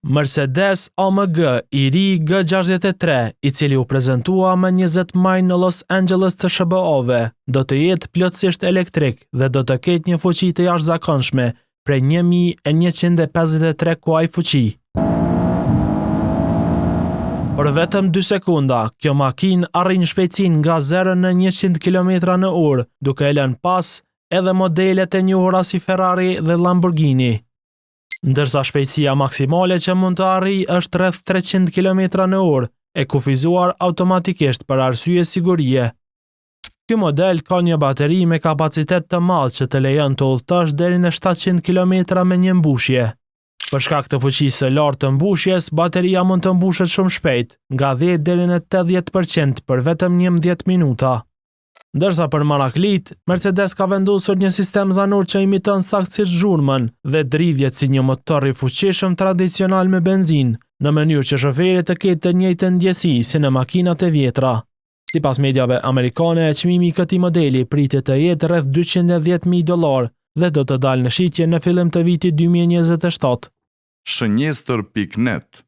Mercedes AMG i ri G63, i cili u prezantua më 20 maj në Los Angeles të SBA-ve, do të jetë plotësisht elektrik dhe do të ketë një fuqi të jashtëzakonshme prej 1153 kuaj fuqi. Për vetëm 2 sekunda, kjo makinë arrin shpejtësinë nga 0 në 100 km/h, duke e lënë pas edhe modelet e njohura si Ferrari dhe Lamborghini. Ndërsa shpejtësia maksimale që mund të arrijë është rreth 300 km/h, e kufizuar automatikisht për arsye sigurie. Ky model ka një bateri me kapacitet të madh që të lejon të udhëtosh deri në 700 km me një mbushje. Për shkak të fuqisë së lartë të mbushjes, bateria mund të mbushet shumë shpejt, nga 10 deri në 80% për vetëm 11 minuta. Ndërsa për maraklit, Mercedes ka vendosur një sistem zanor që imiton saktësisht zhurmën dhe dridhjet si një motor i fuqishëm tradicional me benzinë, në mënyrë që shoferi të ketë të njëjtën ndjesi si në makinat e vjetra. Sipas mediave amerikane, çmimi i këtij modeli pritet të jetë rreth $210.000 dhe do të dalë në shitje në fillim të vitit 2027. Shënjestër.net